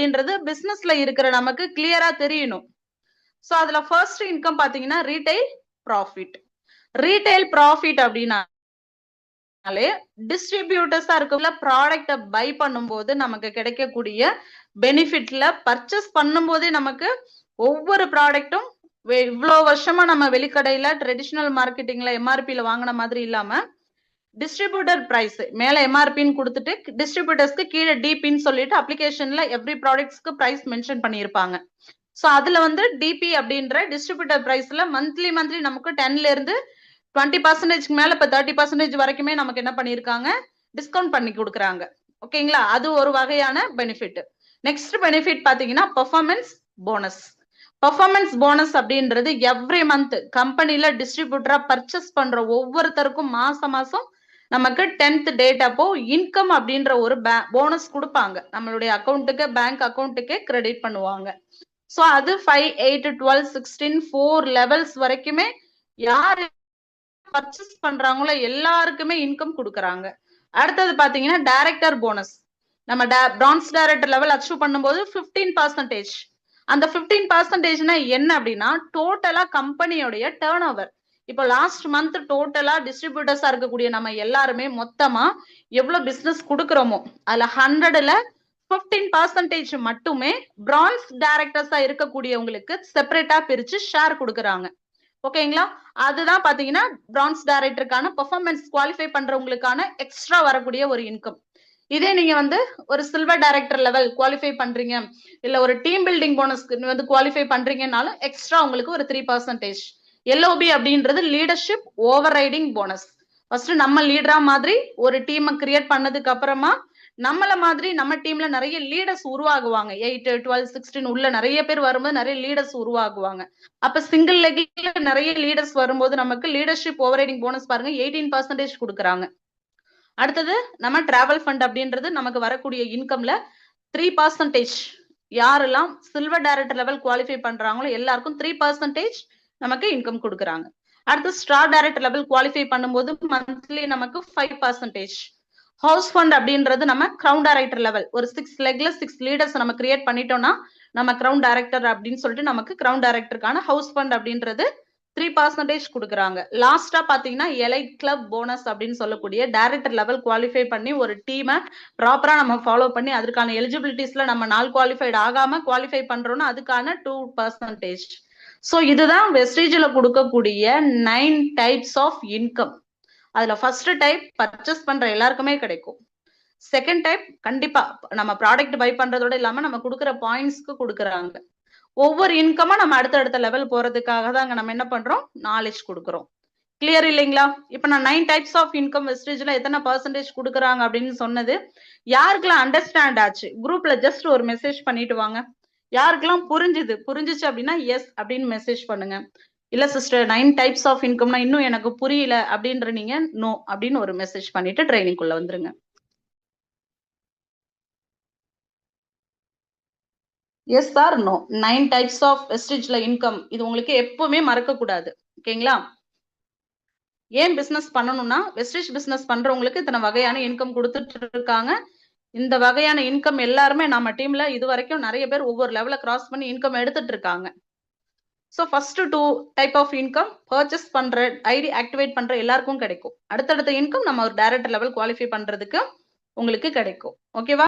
அப்படின்றது பிசினஸ்ல இருக்கிற நமக்கு கிளியரா தெரியணும். சோ அதுல ஃபர்ஸ்ட் இன்கம் பாத்தீங்கன்னா ரீட்டைல் ப்ராஃபிட். ரீட்டைல் ப்ராஃபிட் அப்படின்னாலே டிஸ்ட்ரிபியூட்டர்ஸா இருக்கவங்கள ப்ராடக்ட பை பண்ணும்போது நமக்கு கிடைக்கக்கூடிய பெனிஃபிட்ல பர்ச்சேஸ் பண்ணும்போதே நமக்கு ஒவ்வொரு ப்ராடக்ட்டும் இவ்வளவு வருஷமா நம்ம வெளிக்கடையில ட்ரெடிஷனல் மார்க்கெட்டிங்ல எம்ஆர்பில வாங்கின மாதிரி இல்லாம டிஸ்ட்ரிபியூட்டர் பிரைஸ் மேல எம்ஆர்பின்னு கொடுத்துட்டு டிஸ்ட்ரிபியூட்டர்ஸ்க்கு கீழே டிபின்னு சொல்லிட்டு அப்ளிகேஷன்ல எவ்ரி ப்ராடக்ட்ஸ்க்கு பிரைஸ் மென்ஷன் பண்ணியிருப்பாங்க. சோ அதுல வந்து டிபி அப்படின்ற டிஸ்ட்ரிபியூட்டர் பிரைஸ்ல மந்த்லி நமக்கு 10ல இருந்து 20% மேல இப்ப 30% வரைக்குமே நமக்கு என்ன பண்ணிருக்காங்க, டிஸ்கவுண்ட் பண்ணி கொடுக்குறாங்க. ஓகேங்களா, அது ஒரு வகையான பெனிஃபிட். நெக்ஸ்ட் பெனிஃபிட் பாத்தீங்கன்னா பெர்ஃபார்மன்ஸ் போனஸ். பெர்ஃபார்மன்ஸ் போனஸ் அப்படின்றது எவ்ரி மந்த் கம்பெனில டிஸ்ட்ரிபியூட்டரா பர்ச்சேஸ் பண்ற ஒவ்வொருத்தருக்கும் மாசம் நமக்கு 10th டேட் அப்போ இன்கம் அப்படின்ற ஒரு போனஸ் கொடுப்பாங்க. நம்மளுடைய அக்கௌண்ட்டுக்கு பேங்க் அக்கௌண்ட்டுக்கே கிரெடிட் பண்ணுவாங்க. சோ அது 5, 8, 12, 16 4 லெவல்ஸ் வரைக்குமே யாரு பர்ச்சேஸ் பண்றாங்களோ எல்லாருக்குமே இன்கம் கொடுக்கறாங்க. அடுத்தது பாத்தீங்கன்னா டைரக்டர் போனஸ். நம்ம பிரான்ஸ் டைரக்டர் லெவல் அச்சீவ் பண்ணும்போது 15%. அந்த 15% என்ன அப்படின்னா டோட்டலா கம்பெனியோடைய டர்ன் ஓவர். இப்போ லாஸ்ட் மந்த் டோட்டலா டிஸ்ட்ரிபியூட்டர்ஸா இருக்கக்கூடிய நம்ம எல்லாருமே மொத்தமா எவ்வளவு பிசினஸ் கொடுக்கறோமோ அதுல 100ல 15% மட்டுமே பிரான்ஸ் டைரக்டர்ஸா இருக்கக்கூடியவங்களுக்கு செப்பரேட்டா பிரிச்சு ஷேர் கொடுக்கறாங்க. ஓகேங்களா, அதுதான் பாத்தீங்கன்னா பிரான்ஸ் டைரக்டருக்கான பெர்ஃபார்மன்ஸ் குவாலிஃபை பண்றவங்களுக்கான எக்ஸ்ட்ரா வரக்கூடிய ஒரு இன்கம். இதே நீங்க வந்து ஒரு சில்வர் டைரக்டர் லெவல் குவாலிஃபை பண்றீங்க, இல்ல ஒரு டீம் பில்டிங் போனஸ்க்கு வந்து குவாலிஃபை பண்றீங்கனாலும் எக்ஸ்ட்ரா உங்களுக்கு ஒரு 3%. எல்ஓபி அப்படின்றது leadership over riding bonus. First நம்ம லீடரா மாதிரி ஒரு டீமை கிரியேட் பண்ணதுக்கு அப்புறமா நம்மள மாதிரி நம்ம டீம்ல நிறைய லீடர்ஸ் உருவாகுவாங்க. 8, 12, 16 உள்ள நிறைய பேர் வரும்போது நிறைய லீடர்ஸ் உருவாகுவாங்க. அப்ப சிங்கிள் லெக்ல நிறைய லீடர்ஸ் வரும்போது நமக்கு லீடர்ஷிப் ஓவர் ரைடிங் போனஸ் பாருங்க 18% கொடுக்குறாங்க. அடுத்தது நம்ம டிராவல் ஃபண்ட் அப்படின்றது நமக்கு வரக்கூடிய இன்கம்ல 3%. யாரெல்லாம் சில்வர் டைரக்டர் லெவல் குவாலிஃபை பண்றாங்களோ எல்லாருக்கும் 3% நமக்கு இன்கம் கொடுக்குறாங்க. அடுத்து ஸ்டார் டைரக்டர் லெவல் குவாலிஃபை பண்ணும்போது மந்த்லி நமக்கு 5%. ஹவுஸ் ஃபண்ட் அப்படின்றது நம்ம கிரவுன் டைரக்டர் லெவல் ஒரு 6 லெக்ல 6 லீடர்ஸ் நம்ம கிரியேட் பண்ணிட்டோம்னா நம்ம கிரவுன் டைரக்டர் அப்படின்னு சொல்லிட்டு நமக்கு கிரவுன் டைரக்டருக்கான ஹவுஸ் ஃபண்ட் அப்படின்றது 3% கொடுக்குறாங்க. லாஸ்டா பாத்தீங்கன்னா எலைட் கிளப் போனஸ் அப்படின்னு சொல்லக்கூடிய டைரக்டர் லெவல் குவாலிஃபை பண்ணி ஒரு டீமை ப்ராப்பரா நம்ம ஃபாலோ பண்ணி அதற்கான எலிஜிபிலிட்டிஸ்ல நம்ம நாள் குவாலிஃபைட் ஆகாம குவாலிஃபை பண்றோம்னா அதுக்கான 2%. சோ இதுதான் வெஸ்டேஜ்ல கொடுக்கக்கூடிய 9 டைப்ஸ் ஆஃப் இன்கம். அதுல ஃபர்ஸ்ட் டைப் பர்ச்சேஸ் பண்ற எல்லாருக்குமே கிடைக்கும். செகண்ட் டைப் கண்டிப்பா நம்ம ப்ராடக்ட் பை பண்றதோட இல்லாம நம்ம கொடுக்குற பாயிண்ட்ஸ்க்கு கொடுக்குறாங்க. ஒவ்வொரு இன்கமா நம்ம அடுத்த லெவல் போறதுக்காக தான் நம்ம என்ன பண்றோம், நாலேஜ் கொடுக்குறோம். கிளியர் இல்லைங்களா? இப்ப நான் 9 டைப்ஸ் ஆஃப் இன்கம் வெஸ்டேஜ்ல எத்தனை பர்சன்டேஜ் கொடுக்குறாங்க அப்படின்னு சொன்னது யாருக்கெல்லாம் அண்டர்ஸ்டாண்ட் ஆச்சு குரூப்ல ஜஸ்ட் ஒரு மெசேஜ் பண்ணிட்டு வாங்க. யாருக்கெல்லாம் புரிஞ்சுச்சு அப்படின்னா எஸ் அப்படின்னு மெசேஜ் பண்ணுங்க. இல்ல சிஸ்டர் 9 டைப்ஸ் ஆஃப் இன்கம்னா இன்னும் எனக்கு புரியல அப்படின்ற நீங்க நோ அப்படின்னு ஒரு மெசேஜ் பண்ணிட்டு ட்ரைனிங் குள்ள வந்துருங்க. Yes sir no 9 types of வெஸ்டேஜ்ல இன்கம் இது உங்களுக்கு எப்பவுமே மறக்க கூடாது. ஓகேங்களா? ஏன் பிசினஸ் பண்ணணும்னா வெஸ்டேஜ் பிசினஸ் பண்றவங்களுக்கு இத்தனை வகையான இன்கம் கொடுத்துட்டு இருக்காங்க. இந்த வகையான இன்கம் எல்லாருமே நம்ம டீம்ல இது வரைக்கும் நிறைய பேர் ஒவ்வொரு லெவல கிராஸ் பண்ணி இன்கம் எடுத்துட்டு இருக்காங்க. So first 2 type of income purchase பண்ற ஐடி ஆக்டிவேட் பண்ற எல்லாருக்கும் கிடைக்கும். அடுத்தடுத்த இன்கம் நம்ம ஒரு டைரக்டர் லெவல் குவாலிஃபை பண்றதுக்கு உங்களுக்கு கிடைக்கும். ஓகேவா?